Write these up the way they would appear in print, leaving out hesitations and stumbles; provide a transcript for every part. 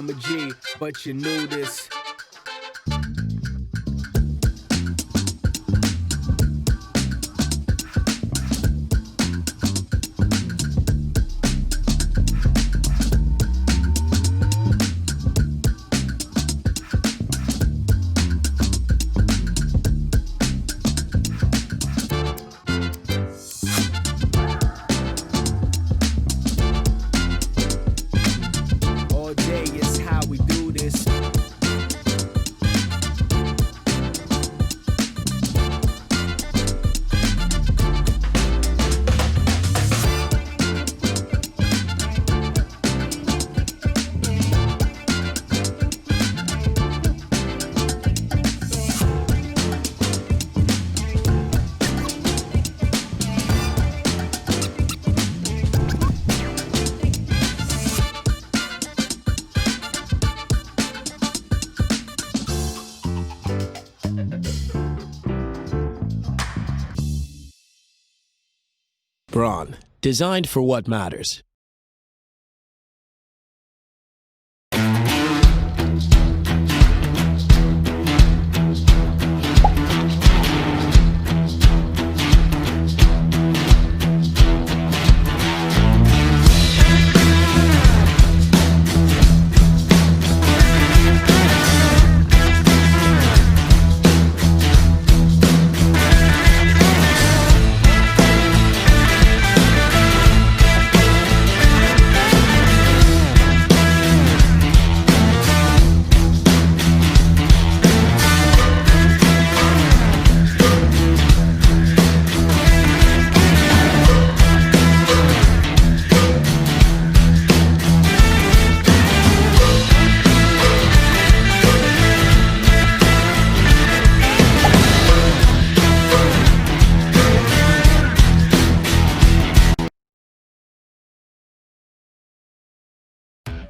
I'm a G, but you knew this. Braun, designed for what matters.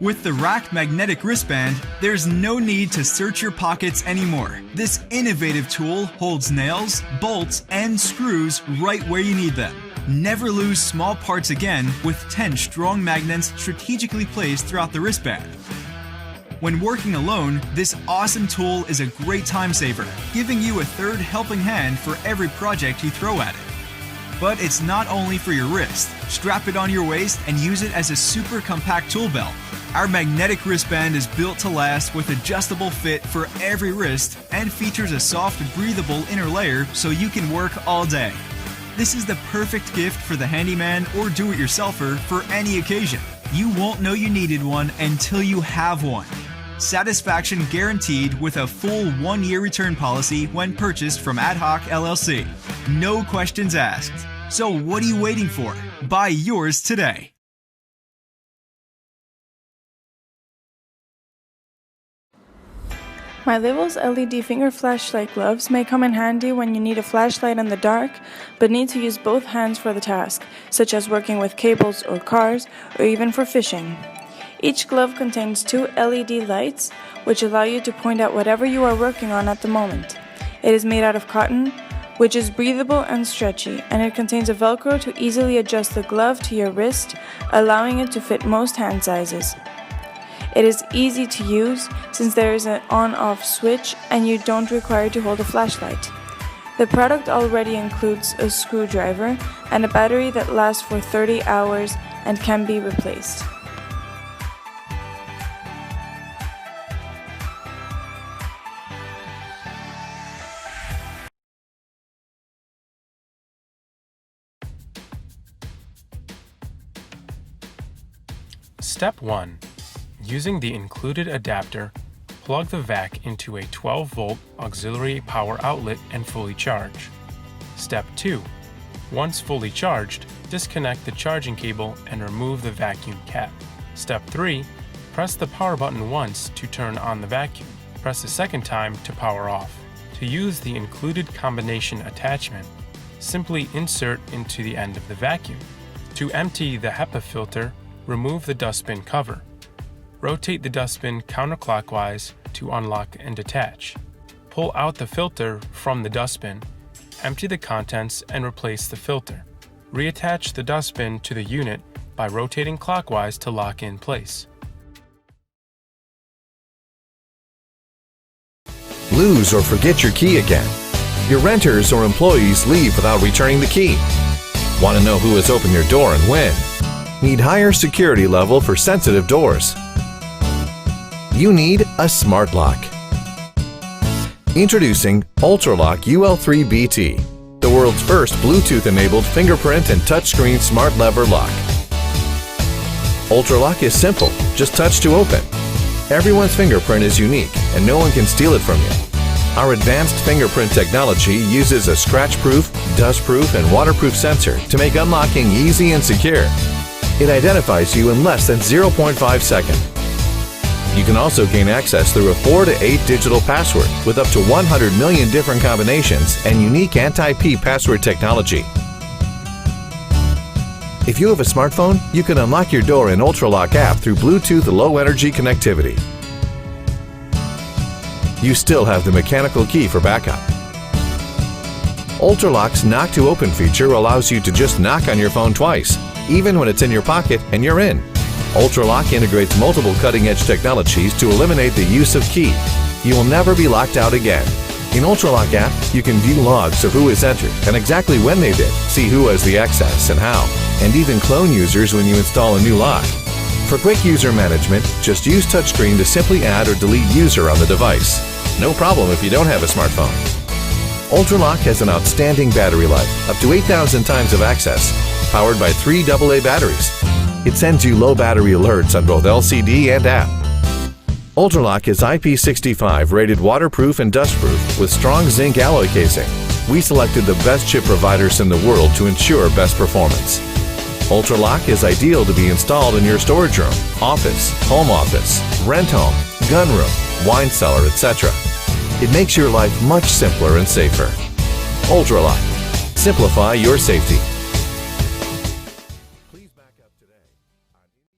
With the rack magnetic wristband, there's no need to search your pockets anymore. This innovative tool holds nails, bolts, and screws right where you need them. Never lose small parts again with 10 strong magnets strategically placed throughout the wristband. When working alone, this awesome tool is a great time saver, giving you a third helping hand for every project you throw at it. But it's not only for your wrist. Strap it on your waist and use it as a super compact tool belt. Our magnetic wristband is built to last with adjustable fit for every wrist and features a soft, breathable inner layer so you can work all day. This is the perfect gift for the handyman or do-it-yourselfer for any occasion. You won't know you needed one until you have one. Satisfaction guaranteed with a full 1-year return policy when purchased from Ad Hoc LLC. No questions asked. So what are you waiting for? Buy yours today. My Label's LED finger flashlight gloves may come in handy when you need a flashlight in the dark, but need to use both hands for the task, such as working with cables or cars, or even for fishing. Each glove contains 2 LED lights, which allow you to point at whatever you are working on at the moment. It is made out of cotton, which is breathable and stretchy, and it contains a Velcro to easily adjust the glove to your wrist, allowing it to fit most hand sizes. It is easy to use since there is an on-off switch and you don't require to hold a flashlight. The product already includes a screwdriver and a battery that lasts for 30 hours and can be replaced. Step 1. Using the included adapter, plug the vac into a 12-volt auxiliary power outlet and fully charge. Step 2. Once fully charged, disconnect the charging cable and remove the vacuum cap. Step 3. Press the power button once to turn on the vacuum. Press the second time to power off. To use the included combination attachment, simply insert into the end of the vacuum. To empty the HEPA filter, remove the dustbin cover. Rotate the dustbin counterclockwise to unlock and detach. Pull out the filter from the dustbin, empty the contents and replace the filter. Reattach the dustbin to the unit by rotating clockwise to lock in place. lose or forget your key again. Your renters or employees leave without returning the key. Want to know who has opened your door and when? Need higher security level for sensitive doors? You need a smart lock. Introducing Ultraloq UL3 BT, the world's first Bluetooth-enabled fingerprint and touchscreen smart lever lock. Ultraloq is simple, just touch to open. Everyone's fingerprint is unique and no one can steal it from you. Our advanced fingerprint technology uses a scratch-proof, dust-proof, and waterproof sensor to make unlocking easy and secure. It identifies you in less than 0.5 seconds. You can also gain access through a 4 to 8 digital password with up to 100 million different combinations and unique anti-P password technology. If you have a smartphone, you can unlock your door in Ultraloq app through Bluetooth low-energy connectivity. You still have the mechanical key for backup. Ultraloq's Knock to Open feature allows you to just knock on your phone twice, even when it's in your pocket and you're in. Ultraloq integrates multiple cutting-edge technologies to eliminate the use of key. You will never be locked out again. In Ultraloq app, you can view logs of who has entered and exactly when they did, see who has the access and how, and even clone users when you install a new lock. For quick user management, just use touchscreen to simply add or delete user on the device. No problem if you don't have a smartphone. Ultraloq has an outstanding battery life, up to 8,000 times of access, powered by 3 AA batteries. It sends you low battery alerts on both LCD and app. Ultraloq is IP65 rated waterproof and dustproof with strong zinc alloy casing. We selected the best chip providers in the world to ensure best performance. Ultraloq is ideal to be installed in your storage room, office, rent home, gun room, wine cellar, etc. It makes your life much simpler and safer. Ultraloq. Simplify your safety.